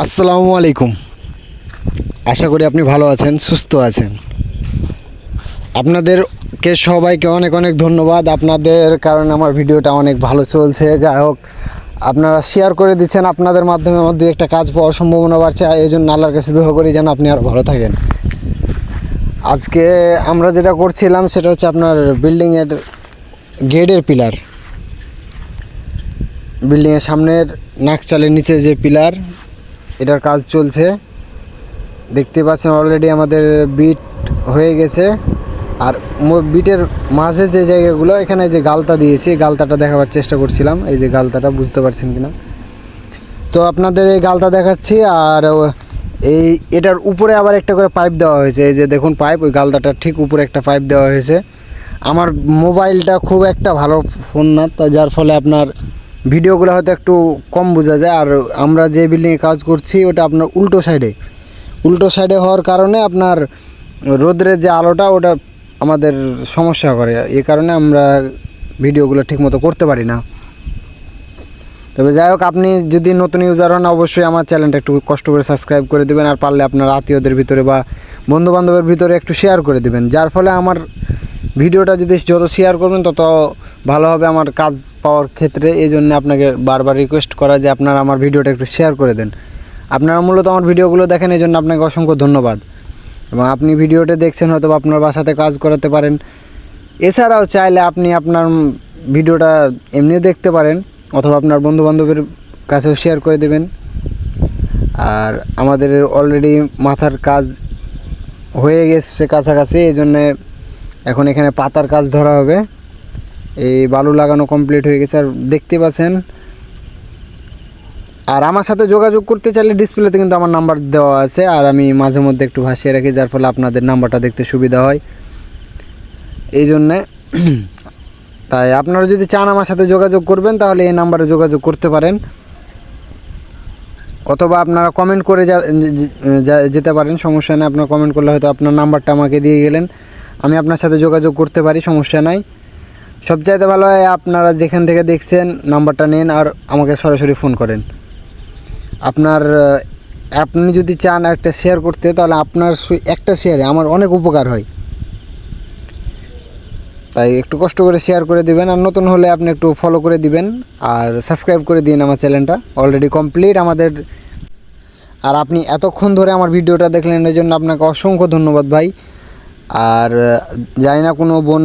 আসসালামু আলাইকুম। আশা করি আপনি ভালো আছেন, সুস্থ আছেন। আপনাদেরকে সবাইকে অনেক অনেক ধন্যবাদ। আপনাদের কারণে আমার ভিডিওটা অনেক ভালো চলছে। যাই হোক, আপনারা শেয়ার করে দিচ্ছেন, আপনাদের মাধ্যমে আমার দুই একটা কাজ পাওয়ার সম্ভাবনা বাড়ছে। এই জন্য আল্লাহর কাছে দোয়া করি যেন আপনি আরও ভালো থাকেন। আজকে আমরা যেটা করছিলাম সেটা হচ্ছে আপনার বিল্ডিংয়ের গেটের পিলার, বিল্ডিংয়ের সামনের নাকচালের নিচে যে পিলার, এটার কাজ চলছে। দেখতে পাচ্ছেন অলরেডি আমাদের বিট হয়ে গেছে। আর বিটের মাঝে যে জায়গাগুলো, এখানে যে গালতা দিয়েছি, গালতাটা দেখাবার চেষ্টা করছিলাম। এই যে গালতাটা, বুঝতে পারছেন কিনা তো আপনাদের এই গালতা দেখাচ্ছি। আর এটার উপরে আবার একটা করে পাইপ দেওয়া হয়েছে। এই যে দেখুন পাইপ, ওই গালতাটার ঠিক উপরে একটা পাইপ দেওয়া হয়েছে। আমার মোবাইলটা খুব একটা ভালো ফোন না, তো যার ফলে আপনার ভিডিওগুলো হয়তো একটু কম বোঝা যায়। আর আমরা যে বিল্ডিংয়ে কাজ করছি ওটা আপনার উল্টো সাইডে হওয়ার কারণে আপনার রোদ্রের যে আলোটা ওটা আমাদের সমস্যা করে। এই কারণে আমরা ভিডিওগুলো ঠিকমতো করতে পারি না। তবে যাই হোক, আপনি যদি নতুন ইউজার হন অবশ্যই আমার চ্যানেলটা একটু কষ্ট করে সাবস্ক্রাইব করে দেবেন। আর পারলে আপনার আত্মীয়দের ভিতরে বা বন্ধুবান্ধবের ভিতরে একটু শেয়ার করে দেবেন, যার ফলে আমার ভিডিওটা যদি যত শেয়ার করবেন তত ভালো হবে আমার কাজ পাওয়ার ক্ষেত্রে। এই জন্য আপনাকে বারবার রিকোয়েস্ট করা যে আপনারা আমার ভিডিওটা একটু শেয়ার করে দেন। আপনারা মূলত আমার ভিডিওগুলো দেখেন, এই জন্য আপনাকে অসংখ্য ধন্যবাদ। এবং আপনি ভিডিওটা দেখছেন, হয়তো আপনার বাসাতে কাজ করাতে পারেন। এছাড়াও চাইলে আপনি আপনার ভিডিওটা এমনিও দেখতে পারেন, অথবা আপনার বন্ধুবান্ধবের কাছেও শেয়ার করে দেবেন। আর আমাদের অলরেডি মাথার কাজ হয়ে গেছে কাছাকাছি, এই জন্যে এখন এখানে পাতার কাজ ধরা হবে। এই বালু লাগানো কমপ্লিট হয়ে গেছে, আর দেখতে পাচ্ছেন। আর আমার সাথে যোগাযোগ করতে চাইলে ডিসপ্লেতে কিন্তু আমার নাম্বার দেওয়া আছে, আর আমি মাঝে মধ্যে একটু ভাসিয়ে রাখি, যার ফলে আপনাদের নাম্বারটা দেখতে সুবিধা হয়। এই জন্যে তাই আপনারা যদি চান আমার সাথে যোগাযোগ করবেন, তাহলে এই নাম্বারে যোগাযোগ করতে পারেন, অথবা আপনারা কমেন্ট করে যেতে পারেন। সমস্যা নেই, আপনারা কমেন্ট করলে হয়তো আপনার নাম্বারটা আমাকে দিয়ে গেলেন, আমি আপনার সাথে যোগাযোগ করতে পারি, সমস্যা নাই। সবচাইতে ভালো হয় আপনারা যেখান থেকে দেখছেন নাম্বারটা নেন আর আমাকে সরাসরি ফোন করেন। আপনি যদি চান একটা শেয়ার করতে, তাহলে আপনার একটা শেয়ারে আমার অনেক উপকার হয়। তাই একটু কষ্ট করে শেয়ার করে দিবেন। আর নতুন হলে আপনি একটু ফলো করে দিবেন, আর সাবস্ক্রাইব করে দিন আমার চ্যানেলটা। অলরেডি কমপ্লিট আমাদের। আর আপনি এতক্ষণ ধরে আমার ভিডিওটা দেখলেন, এই জন্য আপনাকে অসংখ্য ধন্যবাদ ভাই। আর জানি না কোনো বোন